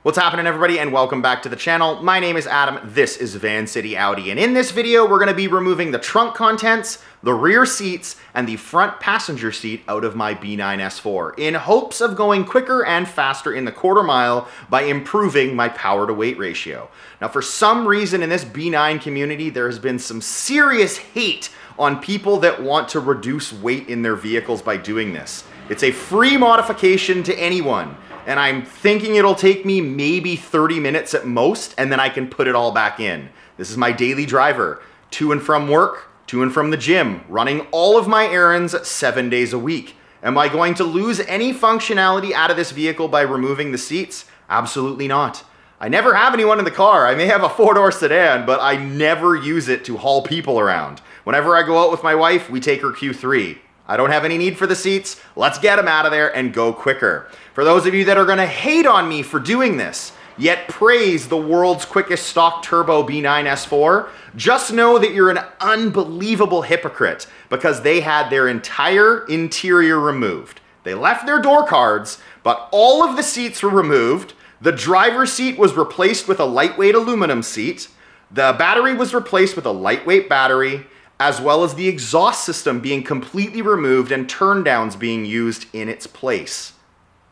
What's happening, everybody, and welcome back to the channel. My name is Adam, this is Vancity Audi, and in this video we're going to be removing the trunk contents, the rear seats, and the front passenger seat out of my B9 S4 in hopes of going quicker and faster in the quarter mile by improving my power to weight ratio. Now, for some reason in this B9 community there has been some serious hate on people that want to reduce weight in their vehicles by doing this. It's a free modification to anyone. And I'm thinking it'll take me maybe 30 minutes at most, and then I can put it all back in. This is my daily driver, to and from work, to and from the gym, running all of my errands 7 days a week. Am I going to lose any functionality out of this vehicle by removing the seats? Absolutely not. I never have anyone in the car. I may have a four-door sedan, but I never use it to haul people around. Whenever I go out with my wife, we take her Q3. I don't have any need for the seats. Let's get them out of there and go quicker. For those of you that are gonna hate on me for doing this, yet praise the world's quickest stock turbo B9 S4, just know that you're an unbelievable hypocrite because they had their entire interior removed. They left their door cards, but all of the seats were removed. The driver's seat was replaced with a lightweight aluminum seat. The battery was replaced with a lightweight battery, as well as the exhaust system being completely removed and turn downs being used in its place.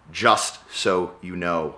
Just so you know.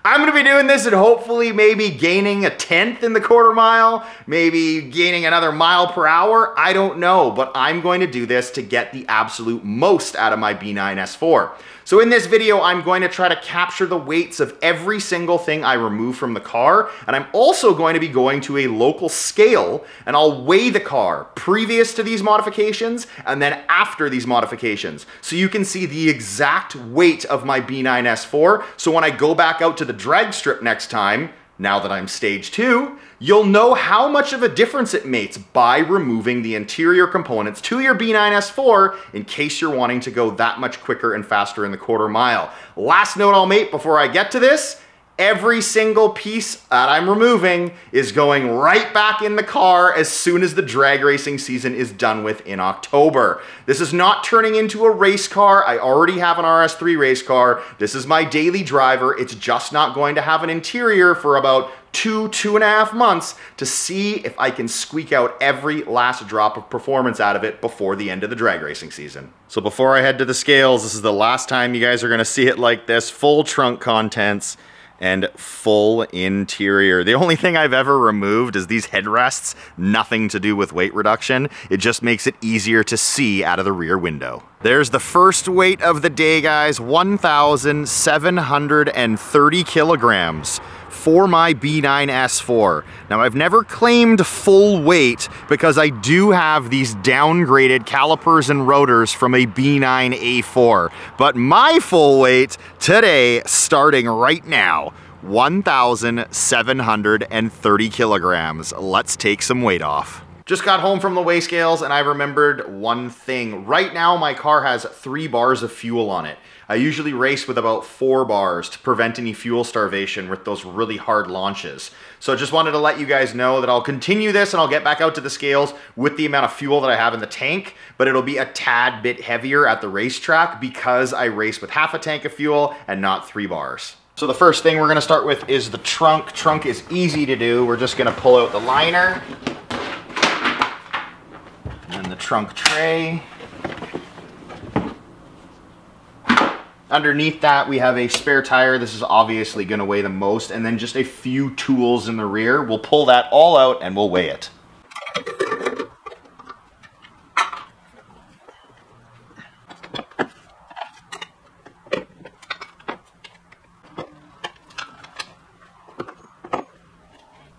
I'm gonna be doing this and hopefully maybe gaining a 1/10 in the quarter mile, maybe gaining another mile per hour, I don't know, but I'm going to do this to get the absolute most out of my B9 S4. So in this video, I'm going to try to capture the weights of every single thing I remove from the car, and I'm also going to be going to a local scale, and I'll weigh the car previous to these modifications and then after these modifications, so you can see the exact weight of my B9 S4, so when I go back out to the drag strip next time, now that I'm stage 2, you'll know how much of a difference it makes by removing the interior components to your B9 S4 in case you're wanting to go that much quicker and faster in the quarter mile. Last note I'll make before I get to this, every single piece that I'm removing is going right back in the car as soon as the drag racing season is done with in October. This is not turning into a race car. I already have an RS3 race car. This is my daily driver. It's just not going to have an interior for about 2.5 months to see if I can squeak out every last drop of performance out of it before the end of the drag racing season. So before I head to the scales, this is the last time you guys are gonna see it like this, full trunk contents and full interior. The only thing I've ever removed is these headrests, nothing to do with weight reduction. It just makes it easier to see out of the rear window. There's the first weight of the day, guys, 1,730 kilograms for my B9 S4. Now, I've never claimed full weight because I do have these downgraded calipers and rotors from a B9 A4, but my full weight today, starting right now, 1,730 kilograms. Let's take some weight off. Just got home from the weigh scales and I remembered one thing. Right now my car has 3 bars of fuel on it. I usually race with about 4 bars to prevent any fuel starvation with those really hard launches. So just wanted to let you guys know that I'll continue this and I'll get back out to the scales with the amount of fuel that I have in the tank, but it'll be a tad bit heavier at the racetrack because I race with half a tank of fuel and not 3 bars. So the first thing we're gonna start with is the trunk. Trunk is easy to do. We're just gonna pull out the liner and the trunk tray. Underneath that, we have a spare tire. This is obviously going to weigh the most, and then just a few tools in the rear. We'll pull that all out and we'll weigh it.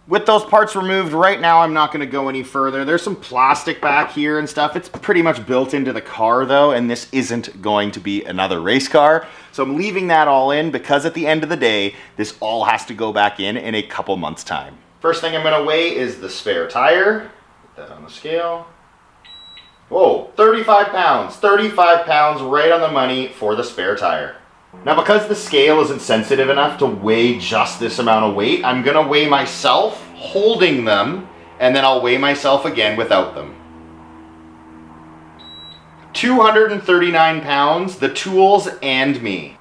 With those parts removed, right now I'm not going to go any further. There's some plastic back here and stuff. It's pretty much built into the car though, and this isn't going to be another race car. So I'm leaving that all in because at the end of the day, this all has to go back in a couple months' time. First thing I'm going to weigh is the spare tire. Put that on the scale. Whoa, 35 pounds. 35 pounds right on the money for the spare tire. Now, because the scale isn't sensitive enough to weigh just this amount of weight, I'm gonna weigh myself holding them, and then I'll weigh myself again without them. 239 pounds, the tools and me.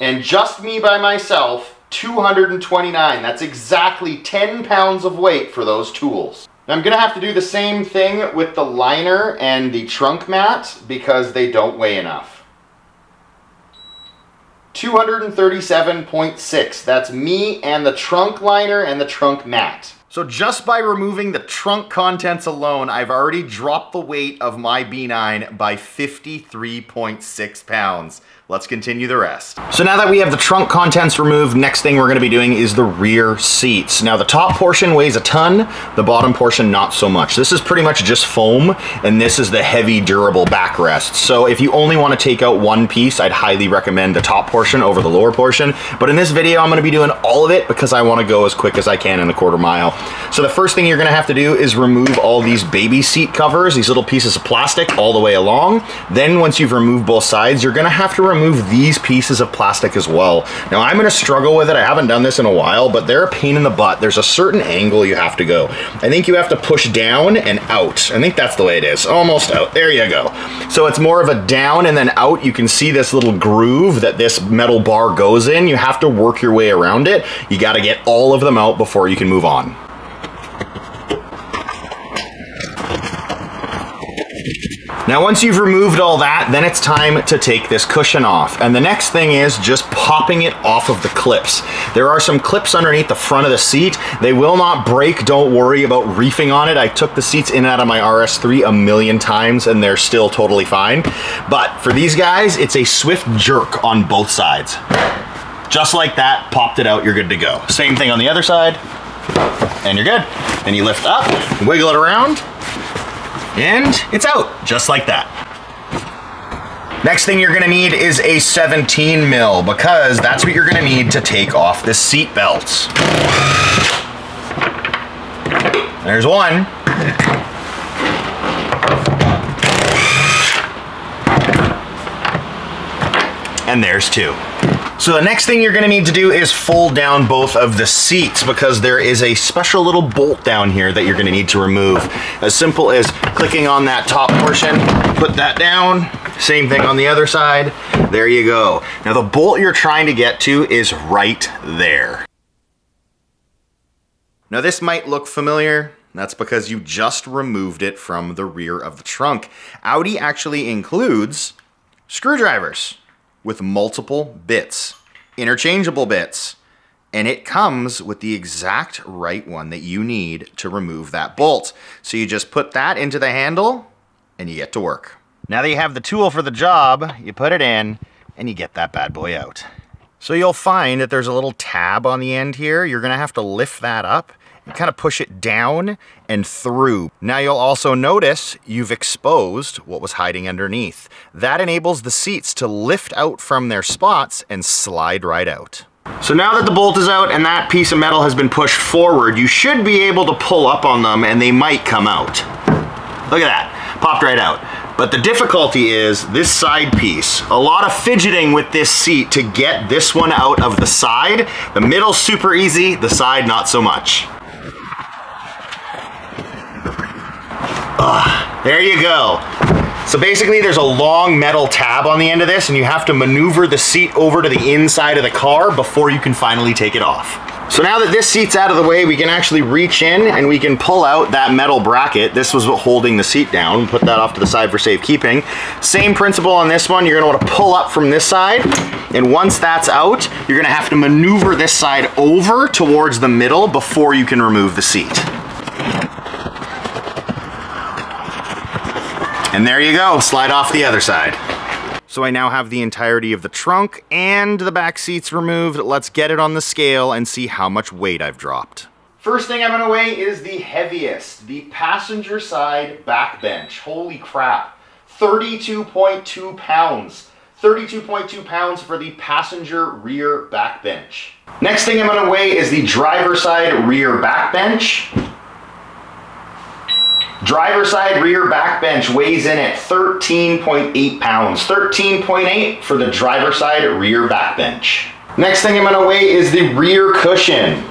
And just me by myself, 229. That's exactly 10 pounds of weight for those tools. I'm gonna have to do the same thing with the liner and the trunk mat because they don't weigh enough. 237.6. That's me and the trunk liner and the trunk mat. So just by removing the trunk contents alone, I've already dropped the weight of my B9 by 53.6 pounds. Let's continue the rest. So now that we have the trunk contents removed, next thing we're gonna be doing is the rear seats. Now the top portion weighs a ton, the bottom portion not so much. This is pretty much just foam, and this is the heavy durable backrest. So if you only wanna take out one piece, I'd highly recommend the top portion over the lower portion. But in this video, I'm gonna be doing all of it because I wanna go as quick as I can in a quarter mile. So the first thing you're gonna have to do is remove all these baby seat covers, these little pieces of plastic all the way along. Then once you've removed both sides, you're gonna have to remove these pieces of plastic as well. Now I'm gonna struggle with it. I haven't done this in a while, but they're a pain in the butt. There's a certain angle you have to go. I think you have to push down and out. I think that's the way it is. Almost out. There you go. So it's more of a down and then out. You can see this little groove that this metal bar goes in. You have to work your way around it. You gotta get all of them out before you can move on. Now once you've removed all that, then it's time to take this cushion off. And the next thing is just popping it off of the clips. There are some clips underneath the front of the seat. They will not break, don't worry about reefing on it. I took the seats in and out of my RS3 a million times and they're still totally fine. But for these guys, it's a swift jerk on both sides. Just like that, popped it out, you're good to go. Same thing on the other side, and you're good. And you lift up, wiggle it around, and it's out, just like that. Next thing you're gonna need is a 17 mil because that's what you're gonna need to take off the seat belts. There's one. And there's two. So the next thing you're gonna need to do is fold down both of the seats because there is a special little bolt down here that you're gonna need to remove. As simple as clicking on that top portion, put that down, same thing on the other side, there you go. Now the bolt you're trying to get to is right there. Now this might look familiar. That's because you just removed it from the rear of the trunk. Audi actually includes screwdrivers with multiple bits, interchangeable bits, and it comes with the exact right one that you need to remove that bolt. So you just put that into the handle and you get to work. Now that you have the tool for the job, you put it in and you get that bad boy out. So you'll find that there's a little tab on the end here. You're gonna have to lift that up and kind of push it down and through. Now you'll also notice you've exposed what was hiding underneath. That enables the seats to lift out from their spots and slide right out. So now that the bolt is out and that piece of metal has been pushed forward, you should be able to pull up on them and they might come out. Look at that, popped right out. But the difficulty is this side piece. A lot of fidgeting with this seat to get this one out of the side. The middle's super easy, the side not so much. There you go. So basically there's a long metal tab on the end of this and you have to maneuver the seat over to the inside of the car before you can finally take it off. So now that this seat's out of the way, we can actually reach in and we can pull out that metal bracket. This was what holding the seat down. Put that off to the side for safekeeping. Same principle on this one. You're gonna want to pull up from this side. And once that's out, you're gonna have to maneuver this side over towards the middle before you can remove the seat. And there you go, slide off the other side. So I now have the entirety of the trunk and the back seats removed. Let's get it on the scale and see how much weight I've dropped. First thing I'm gonna weigh is the heaviest, the passenger side back bench. Holy crap, 32.2 pounds. 32.2 pounds for the passenger rear back bench. Next thing I'm gonna weigh is the driver side rear back bench. Driver side rear back bench weighs in at 13.8 pounds. 13.8 for the driver side rear back bench. Next thing I'm gonna weigh is the rear cushion.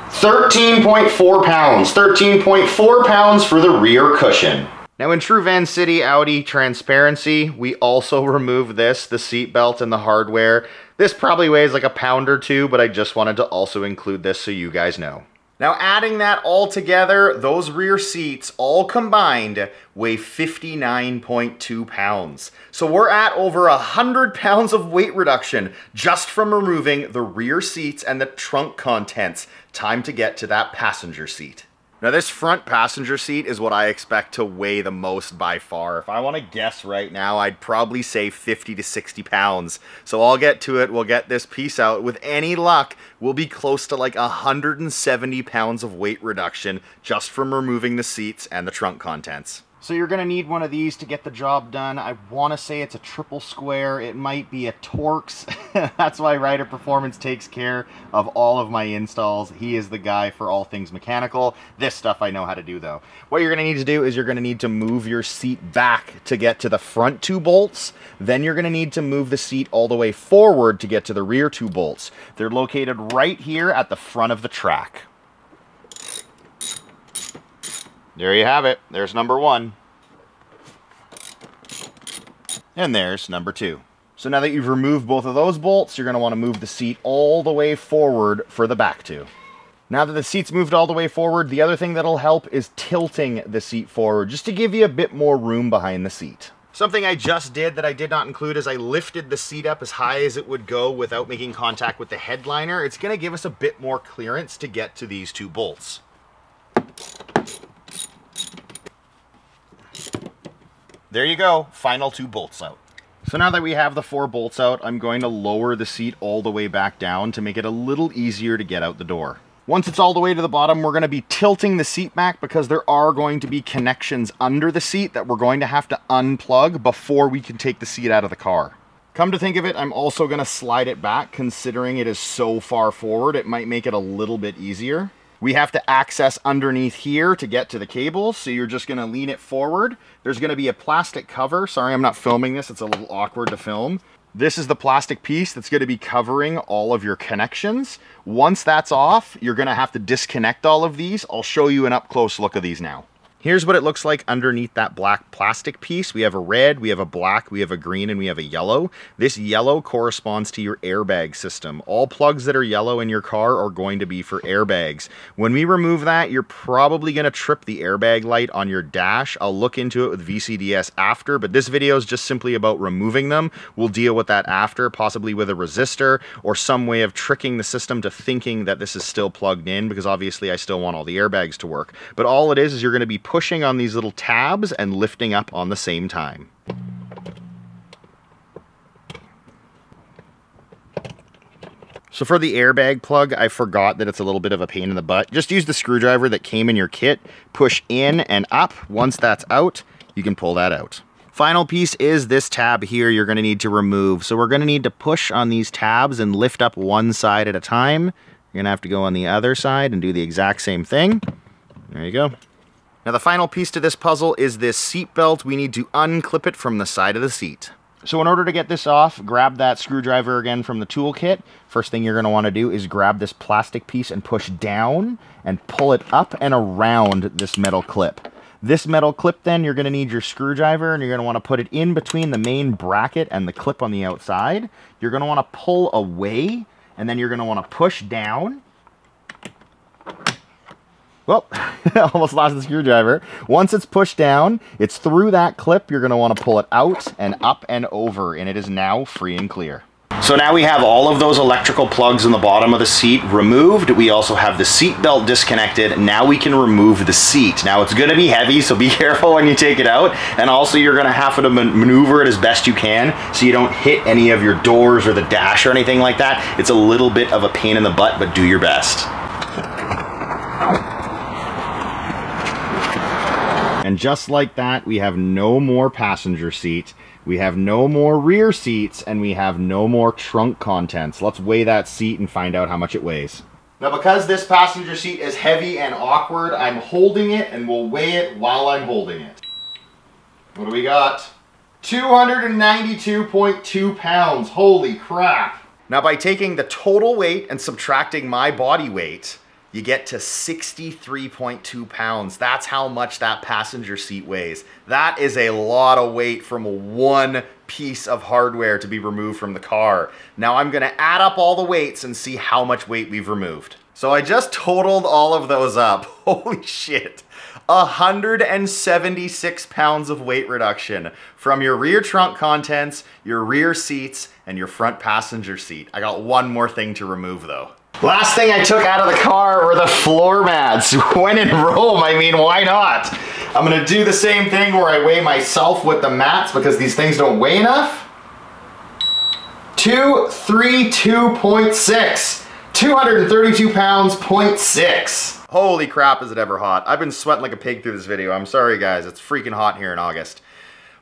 13.4 pounds. 13.4 pounds for the rear cushion. Now in true Vancity Audi transparency, we also removed this, the seat belt and the hardware. This probably weighs like a pound or two, but I just wanted to also include this so you guys know. Now adding that all together, those rear seats all combined weigh 59.2 pounds. So we're at over 100 pounds of weight reduction just from removing the rear seats and the trunk contents. Time to get to that passenger seat. Now this front passenger seat is what I expect to weigh the most by far. If I want to guess right now, I'd probably say 50 to 60 pounds. So I'll get to it, we'll get this piece out. With any luck, we'll be close to like 170 pounds of weight reduction just from removing the seats and the trunk contents. So you're going to need one of these to get the job done. I want to say it's a triple square. It might be a Torx. That's why Ryder Performance takes care of all of my installs. He is the guy for all things mechanical. This stuff I know how to do though. What you're going to need to do is you're going to need to move your seat back to get to the front 2 bolts. Then you're going to need to move the seat all the way forward to get to the rear 2 bolts. They're located right here at the front of the track. There you have it. There's number 1. And there's number 2. So now that you've removed both of those bolts, you're going to want to move the seat all the way forward for the back 2. Now that the seat's moved all the way forward, the other thing that'll help is tilting the seat forward, just to give you a bit more room behind the seat. Something I just did that I did not include is I lifted the seat up as high as it would go without making contact with the headliner. It's going to give us a bit more clearance to get to these 2 bolts. There you go, final 2 bolts out. So now that we have the 4 bolts out, I'm going to lower the seat all the way back down to make it a little easier to get out the door. Once it's all the way to the bottom, we're going to be tilting the seat back because there are going to be connections under the seat that we're going to have to unplug before we can take the seat out of the car. Come to think of it, I'm also going to slide it back. Considering it is so far forward, it might make it a little bit easier. We have to access underneath here to get to the cables, so you're just going to lean it forward. There's going to be a plastic cover. Sorry, I'm not filming this. It's a little awkward to film. This is the plastic piece that's going to be covering all of your connections. Once that's off, you're going to have to disconnect all of these. I'll show you an up-close look of these now. Here's what it looks like underneath that black plastic piece. We have a red, we have a black, we have a green, and we have a yellow. This yellow corresponds to your airbag system. All plugs that are yellow in your car are going to be for airbags. When we remove that, you're probably going to trip the airbag light on your dash. I'll look into it with VCDS after, but this video is just simply about removing them. We'll deal with that after, possibly with a resistor or some way of tricking the system to thinking that this is still plugged in, because obviously I still want all the airbags to work. But all it is you're going to be pushing on these little tabs and lifting up on the same time. So for the airbag plug, I forgot that it's a little bit of a pain in the butt. Just use the screwdriver that came in your kit, push in and up. Once that's out, you can pull that out. Final piece is this tab here you're going to need to remove. So we're going to need to push on these tabs and lift up one side at a time. You're going to have to go on the other side and do the exact same thing. There you go. Now the final piece to this puzzle is this seat belt. We need to unclip it from the side of the seat. So in order to get this off, grab that screwdriver again from the toolkit. First thing you're going to want to do is grab this plastic piece and push down and pull it up and around this metal clip. This metal clip then, you're going to need your screwdriver and you're going to want to put it in between the main bracket and the clip on the outside. You're going to want to pull away and then you're going to want to push down. Well, almost lost the screwdriver. Once it's pushed down, it's through that clip. You're going to want to pull it out and up and over, and it is now free and clear. So now we have all of those electrical plugs in the bottom of the seat removed. We also have the seat belt disconnected. Now we can remove the seat. Now it's going to be heavy, so be careful when you take it out. And also you're going to have to maneuver it as best you can so you don't hit any of your doors or the dash or anything like that. It's a little bit of a pain in the butt, but do your best. And just like that, we have no more passenger seat, we have no more rear seats, and we have no more trunk contents. Let's weigh that seat and find out how much it weighs. Now because this passenger seat is heavy and awkward, I'm holding it and we'll weigh it while I'm holding it. What do we got? 292.2 pounds, holy crap. Now by taking the total weight and subtracting my body weight, you get to 63.2 pounds. That's how much that passenger seat weighs. That is a lot of weight from one piece of hardware to be removed from the car. Now I'm gonna add up all the weights and see how much weight we've removed. So I just totaled all of those up. Holy shit. 176 pounds of weight reduction from your rear trunk contents, your rear seats, and your front passenger seat. I got one more thing to remove though. Last thing I took out of the car were the floor mats. When in Rome, I mean, why not? I'm gonna do the same thing where I weigh myself with the mats because these things don't weigh enough. 232.6. 232 pounds, 0.6. Holy crap, is it ever hot. I've been sweating like a pig through this video. I'm sorry guys, it's freaking hot here in August.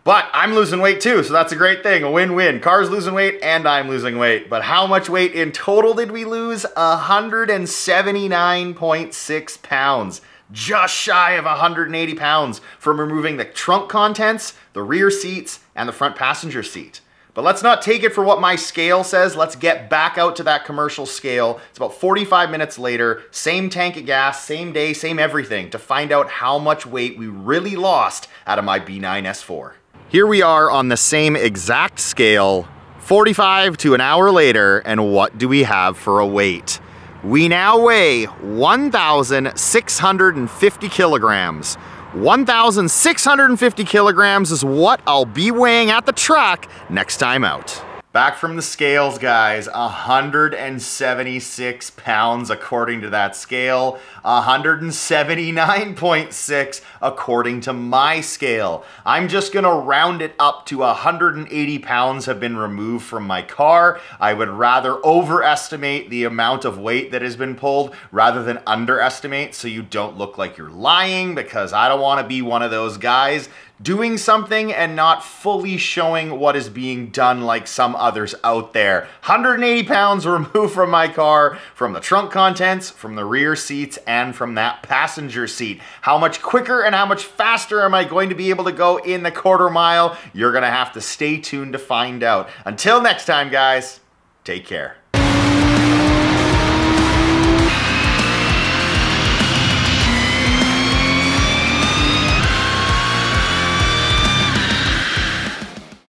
But I'm losing weight too, so that's a great thing, a win-win. Car's losing weight and I'm losing weight. But how much weight in total did we lose? 179.6 pounds. Just shy of 180 pounds from removing the trunk contents, the rear seats, and the front passenger seat. But let's not take it for what my scale says. Let's get back out to that commercial scale. It's about 45 minutes later, same tank of gas, same day, same everything, to find out how much weight we really lost out of my B9 S4. Here we are on the same exact scale, 45 to an hour later, and what do we have for a weight? We now weigh 1,650 kilograms. 1,650 kilograms is what I'll be weighing at the track next time out. Back from the scales, guys, 176 pounds according to that scale, 179.6 according to my scale. I'm just gonna round it up to 180 pounds have been removed from my car. I would rather overestimate the amount of weight that has been pulled rather than underestimate, so you don't look like you're lying, because I don't wanna be one of those guys doing something and not fully showing what is being done like some others out there. 180 pounds removed from my car, from the trunk contents, from the rear seats, and from that passenger seat. How much quicker and how much faster am I going to be able to go in the quarter mile? You're gonna have to stay tuned to find out. Until next time, guys, take care.